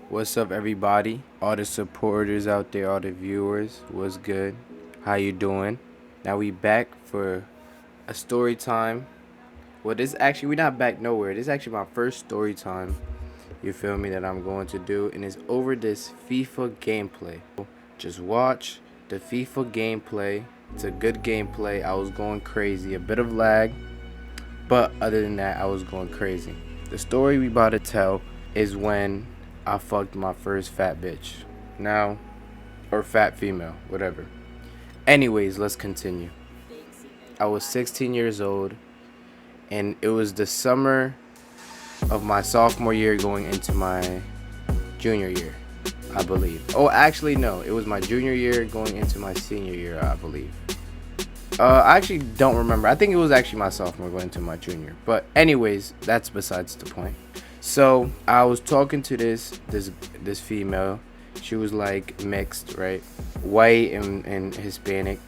What's up, everybody? All the supporters out there, all the viewers, what's good? How you doing? Now we back for a story time. Well, this actually we're not back nowhere. This is actually my first story time. You feel me? That I'm going to do, and it's over this FIFA gameplay. Just watch the FIFA gameplay. It's a good gameplay. I was going crazy. A bit of lag, but other than that, I was going crazy. The story we about to tell is when I fucked my first fat bitch. Now, or fat female, whatever. Anyways, let's continue. I was 16 years old, and it was the summer of my sophomore year going into my junior year, I believe. Oh, actually, no. It was my junior year going into my senior year, I believe. I actually don't remember. I think it was actually my sophomore going into my junior. But anyways, that's besides the point. So I was talking to this female. She was like mixed, right? White and Hispanic.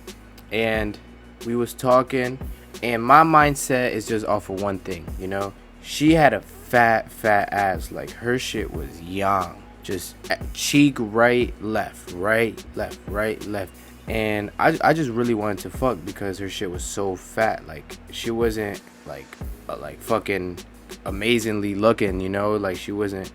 And we was talking, and my mindset is just off of one thing, you know? She had a fat ass. Like, her shit was young. Just cheek right, left, right, left, right, left. And I just really wanted to fuck because her shit was so fat. Like, she wasn't like fucking amazingly looking, you know? Like, she wasn't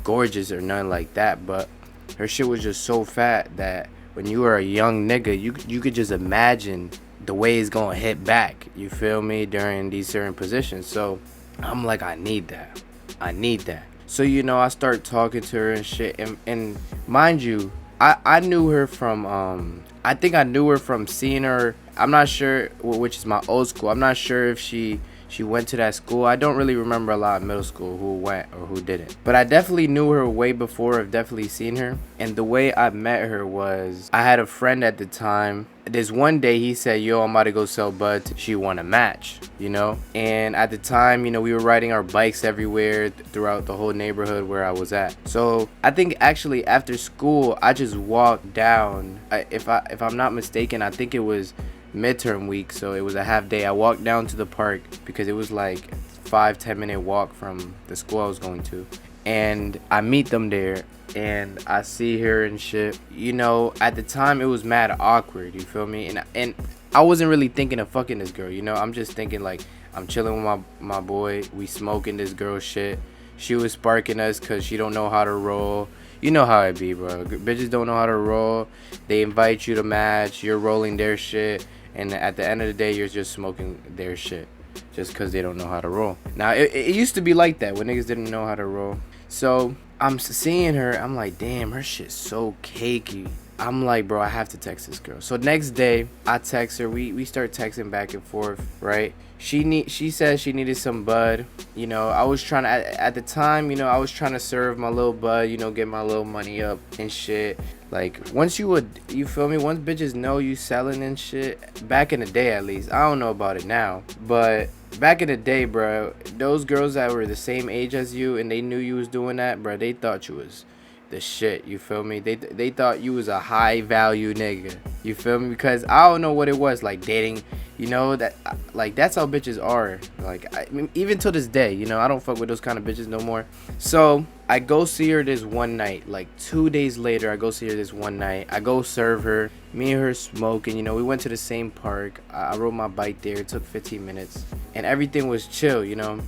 gorgeous or nothing like that, but her shit was just so fat that when you were a young nigga, you could just imagine the way it's gonna hit back, you feel me, during these certain positions. So I'm like, I need that. So, you know, I start talking to her and shit, and mind you, I knew her from I think I knew her from seeing her. I'm not sure, which is my old school. I'm not sure if she went to that school. I don't really remember a lot of middle school who went or who didn't. But I definitely knew her way before. I've definitely seen her. And the way I met her was, I had a friend at the time. This one day he said, yo, I'm about to go sell bud. She won a match, you know? And at the time, you know, we were riding our bikes everywhere throughout the whole neighborhood where I was at. So I think actually after school, I just walked down. If I'm not mistaken, I think it was midterm week, so it was a half day. I walked down to the park because it was like 5-10 minute walk from the school I was going to, and I meet them there and I see her and shit. You know, at the time it was mad awkward, you feel me, and I wasn't really thinking of fucking this girl, you know. I'm just thinking like, I'm chilling with my boy, we smoking this girl shit. She was sparking us because she don't know how to roll. You know how it be, bro. Bitches don't know how to roll. They invite you to match, you're rolling their shit, and at the end of the day, you're just smoking their shit just because they don't know how to roll. Now, it used to be like that when niggas didn't know how to roll. So I'm seeing her. I'm like, damn, her shit's so cakey. I'm like, bro, I have to text this girl. So next day, I text her. We start texting back and forth, right? She said she needed some bud. You know, I was trying to, at the time, you know, I was trying to serve my little bud, you know, get my little money up and shit. Like, once you feel me? Once bitches know you selling and shit, back in the day at least, I don't know about it now, but back in the day, bro, those girls that were the same age as you and they knew you was doing that, bro, they thought you was the shit, you feel me? They thought you was a high value nigga, you feel me? Because I don't know what it was like dating, you know, that like that's how bitches are. Like, I mean, even to this day, you know, I don't fuck with those kind of bitches no more. So I go see her this one night, like 2 days later. I go see her this one night. I go serve her. Me and her smoking, you know, we went to the same park. I rode my bike there. It took 15 minutes and everything was chill, you know.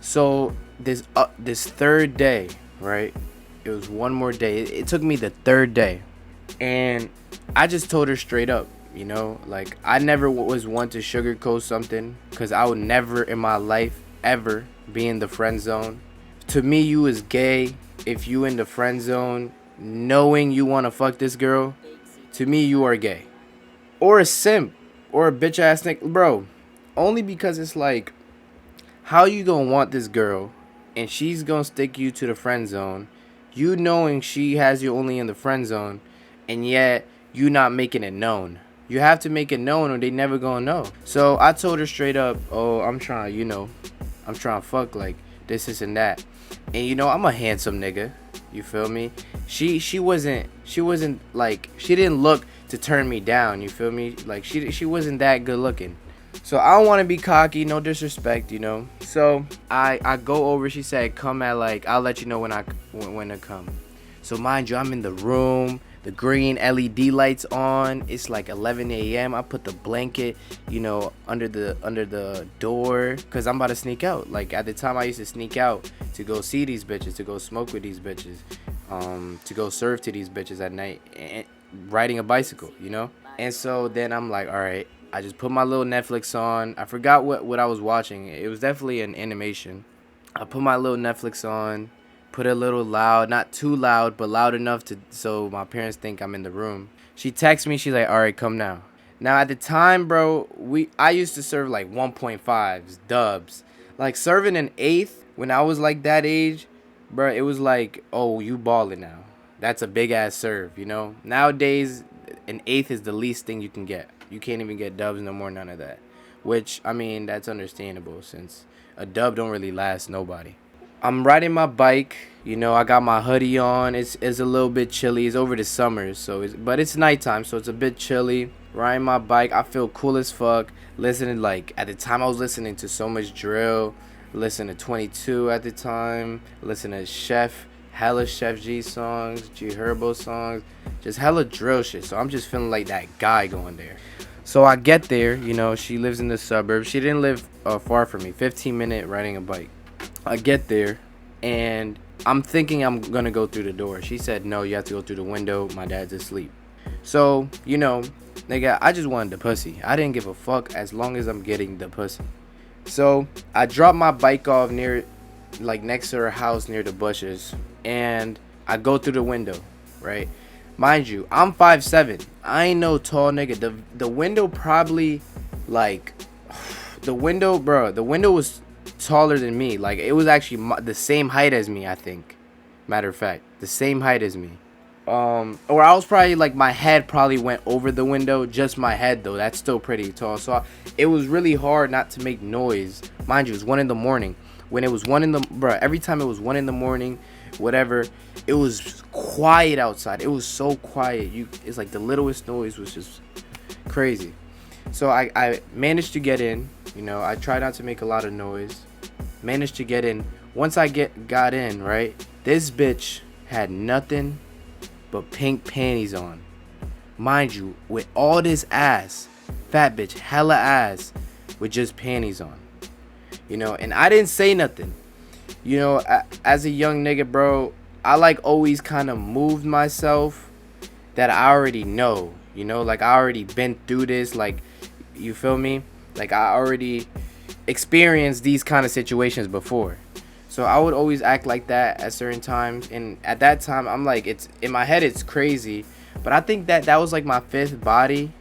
So this third day, right? It was one more day. It took me the third day, and I just told her straight up, you know, like, I never was one to sugarcoat something, because I would never in my life ever be in the friend zone. To me, you is gay if you in the friend zone knowing you want to fuck this girl. To me, you are gay, or a simp, or a bitch ass nigga, bro. Only because it's like, how you gonna want this girl and she's gonna stick you to the friend zone, you knowing she has you only in the friend zone, and yet you not making it known. You have to make it known or they never gonna know. So I told her straight up, oh, I'm trying, you know, I'm trying to fuck, like, this and that. And, you know, I'm a handsome nigga, you feel me? She wasn't like, she didn't look to turn me down, you feel me? Like, she wasn't that good looking. So I don't want to be cocky, no disrespect, you know. So I go over. She said, come at, like, I'll let you know when to come. So mind you, I'm in the room, the green LED lights on. It's like 11 a.m. I put the blanket, under the door, cause I'm about to sneak out. Like at the time, I used to sneak out to go see these bitches, to go smoke with these bitches, to go serve to these bitches at night, and riding a bicycle. And so then I'm like, all right. I just put my little Netflix on. I forgot what I was watching. It was definitely an animation. I put my little Netflix on, put it a little loud, not too loud, but loud enough to so my parents think I'm in the room. She texts me, she's like, "All right, come now." Now at the time, bro, I used to serve like 1.5s, dubs. Like serving an eighth when I was like that age, bro, it was like, "Oh, you balling now." That's a big ass serve. Nowadays, an eighth is the least thing you can get. You can't even get dubs no more, none of that. Which, I mean, that's understandable since a dub don't really last nobody. I'm riding my bike. I got my hoodie on. It's a little bit chilly. It's over the summer, but it's nighttime, so it's a bit chilly. Riding my bike, I feel cool as fuck. Listening, like at the time, I was listening to so much drill. Listen to 22 at the time. Listen to hella Chef G songs, G Herbo songs, just hella drill shit. So I'm just feeling like that guy going there. So I get there. She lives in the suburbs. She didn't live far from me. 15-minute riding a bike. I get there, and I'm thinking I'm gonna go through the door. She said, "No, you have to go through the window. My dad's asleep." So, nigga, I just wanted the pussy. I didn't give a fuck as long as I'm getting the pussy. So I dropped my bike off like next to her house near the bushes, and I go through the window, right? Mind you, I'm 5'7". I ain't no tall nigga. The window probably like the window, bro. The window was taller than me. Like it was actually the same height as me. I think. Matter of fact, the same height as me. Or I was probably like my head probably went over the window. Just my head though. That's still pretty tall. So it was really hard not to make noise. Mind you, it was 1 in the morning. When it was every time it was 1 in the morning, whatever, it was quiet outside. It was so quiet. It's like the littlest noise was just crazy. So I managed to get in. I tried not to make a lot of noise. Managed to get in. Once I got in, right, this bitch had nothing but pink panties on. Mind you, with all this ass, fat bitch, hella ass, with just panties on. And I didn't say nothing. As a young nigga, bro, I like always kind of moved myself that I already know. Like I already been through this. Like, you feel me? Like I already experienced these kind of situations before. So I would always act like that at certain times. And at that time, I'm like, it's in my head, it's crazy. But I think that was like my fifth body.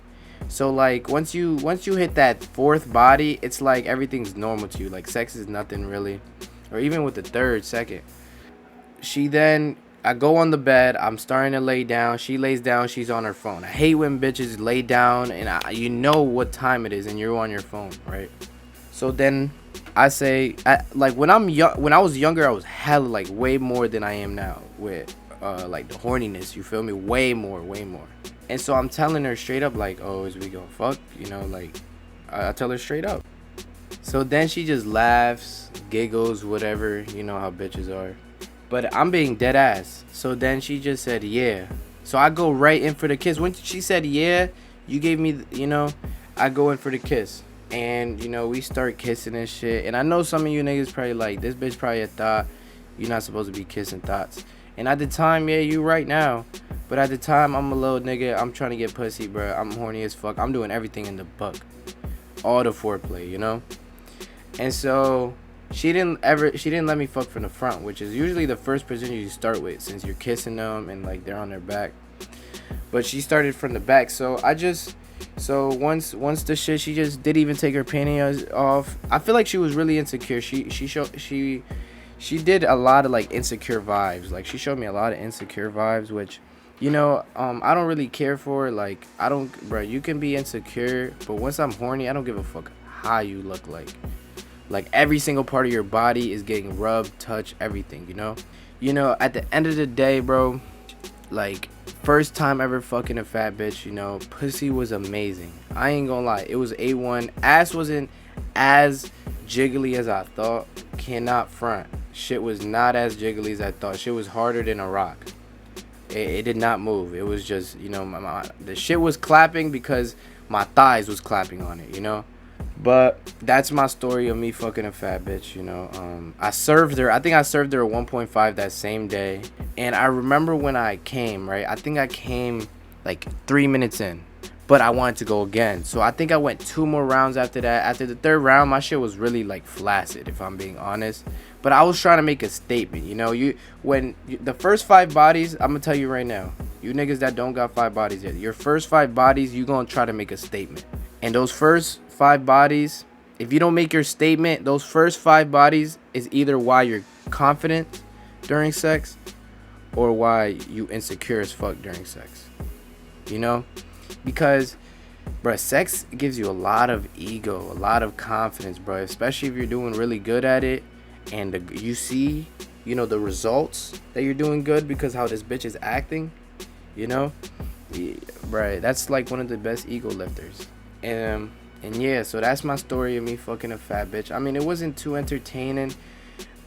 So like once you hit that fourth body, it's like everything's normal to you. Like sex is nothing really. Or even with the third, second. I go on the bed. I'm starting to lay down. She lays down. She's on her phone. I hate when bitches lay down and you know what time it is and you're on your phone, right? So then I say, like when I was younger, I was hella like way more than I am now with like the horniness. You feel me? Way more. And so I'm telling her straight up, like, "Oh, is we gonna fuck?" Like I tell her straight up. So then she just laughs, giggles, whatever. You know how bitches are. But I'm being dead ass. So then she just said, "Yeah." So I go right in for the kiss. When she said, "Yeah," you gave me, I go in for the kiss. And, we start kissing and shit. And I know some of you niggas probably like, this bitch probably a thought. You're not supposed to be kissing thoughts. And at the time, yeah, you right now. But at the time, I'm a little nigga. I'm trying to get pussy, bro. I'm horny as fuck. I'm doing everything in the buck. All the foreplay. And so she didn't let me fuck from the front, which is usually the first person you start with since you're kissing them and like they're on their back. But she started from the back. So once the shit, she just didn't even take her panties off. I feel like she was really insecure. She did a lot of like insecure vibes. Like she showed me a lot of insecure vibes, which I don't really care for. Like bro, you can be insecure, but once I'm horny, I don't give a fuck how you look like. Like every single part of your body is getting rubbed, touched, everything, at the end of the day, bro, like first time ever fucking a fat bitch, pussy was amazing. I ain't gonna lie, it was A1. Ass wasn't as jiggly as I thought. Cannot front. Shit was not as jiggly as I thought. Shit was harder than a rock. It did not move. It was just, the shit was clapping because my thighs was clapping on it, But that's my story of me fucking a fat bitch, I served her. I think I served her a 1.5 that same day. And I remember when I came, right? I think I came like 3 minutes in. But I wanted to go again. So I think I went 2 more rounds after that. After the 3rd round, my shit was really like flaccid, if I'm being honest. But I was trying to make a statement, the first 5 bodies, I'm gonna tell you right now, you niggas that don't got 5 bodies yet, your first 5 bodies, you gonna try to make a statement. And those first 5 bodies, if you don't make your statement, those first 5 bodies is either why you're confident during sex or why you insecure as fuck during sex. Because, bro, sex gives you a lot of ego, a lot of confidence, bro. Especially if you're doing really good at it, and you see, the results that you're doing good because how this bitch is acting, Yeah, bro, that's like one of the best ego lifters. And yeah, so that's my story of me fucking a fat bitch. I mean, it wasn't too entertaining.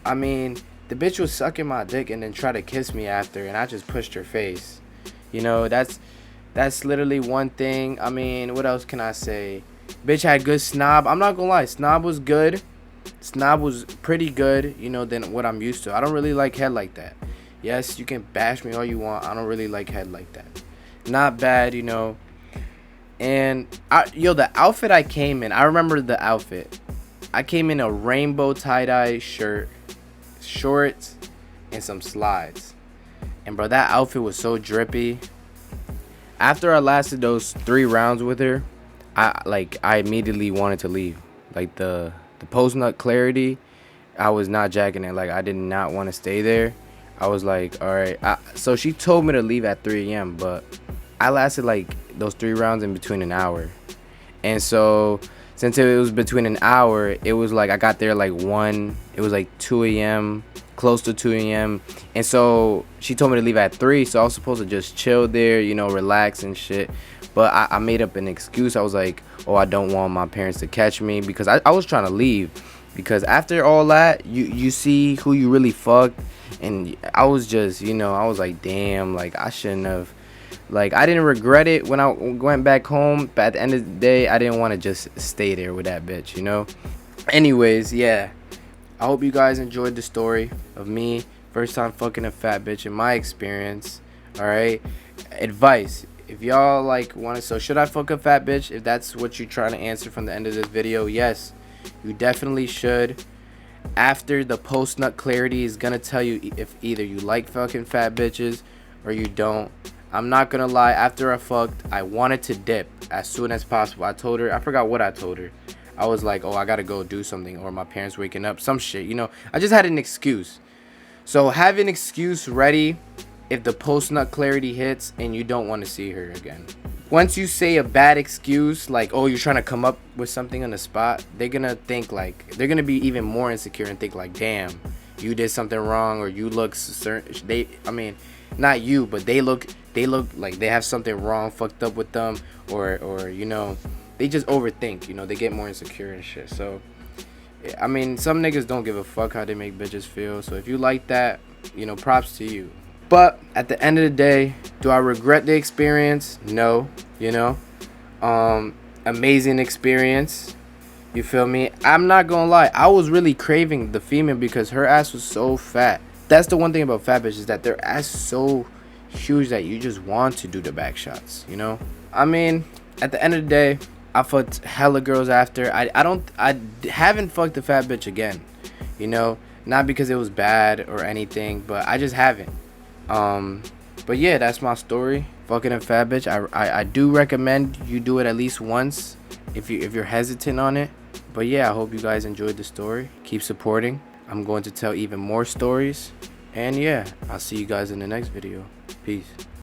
I mean, the bitch was sucking my dick and then try to kiss me after, and I just pushed her face. That's literally one thing. I mean, what else can I say? Bitch had good snob. I'm not gonna lie, snob was good. Snob was pretty good, than what I'm used to. I don't really like head like that. Yes, you can bash me all you want. I don't really like head like that. Not bad, And the outfit I came in, I remember the outfit. I came in a rainbow tie-dye shirt, shorts, and some slides. And bro, that outfit was so drippy. After I lasted those 3 rounds with her, I immediately wanted to leave. Like the post nut clarity, I was not jacking it. Like I did not want to stay there. I was like, all right. So she told me to leave at 3 a.m. But I lasted like those 3 rounds in between an hour. And so since it was between an hour, it was like I got there like 1. It was like 2 a.m. close to 2 a.m. And so she told me to leave at 3. So I was supposed to just chill there, relax and shit. But I made up an excuse. I was like, oh, I don't want my parents to catch me, because I was trying to leave. Because after all that, you see who you really fucked. And I was just, I was like, damn, like I shouldn't have. Like, I didn't regret it when I went back home. But at the end of the day, I didn't want to just stay there with that bitch, Anyways, yeah. I hope you guys enjoyed the story of me first time fucking a fat bitch in my experience. Alright? Advice. If y'all so should I fuck a fat bitch? If that's what you're trying to answer from the end of this video, yes, you definitely should. After the post nut clarity is gonna tell you if either you like fucking fat bitches or you don't. I'm not gonna lie, after I fucked, I wanted to dip as soon as possible. I told her, I forgot what I told her. I was like, oh, I gotta go do something, or my parents waking up, some shit, I just had an excuse. So have an excuse ready if the post nut clarity hits and you don't want to see her again. Once you say a bad excuse, like, oh, you're trying to come up with something on the spot, they're gonna think like, they're gonna be even more insecure and think like, damn, you did something wrong, or you look certain. Not you, but they look like they have something wrong, fucked up with them, or they just overthink. They get more insecure and shit. So some niggas don't give a fuck how they make bitches feel. So if you like that, props to you. But at the end of the day, do I regret the experience? No. Amazing experience. You feel me? I'm not gonna lie, I was really craving the female because her ass was so fat. That's the one thing about fat bitches, that their ass so huge that you just want to do the back shots, At the end of the day, I fucked hella girls after. I haven't fucked a fat bitch again, not because it was bad or anything, but I just haven't. But yeah, that's my story. Fucking a fat bitch. I do recommend you do it at least once if you're hesitant on it. But yeah, I hope you guys enjoyed the story. Keep supporting. I'm going to tell even more stories. And yeah, I'll see you guys in the next video. Peace.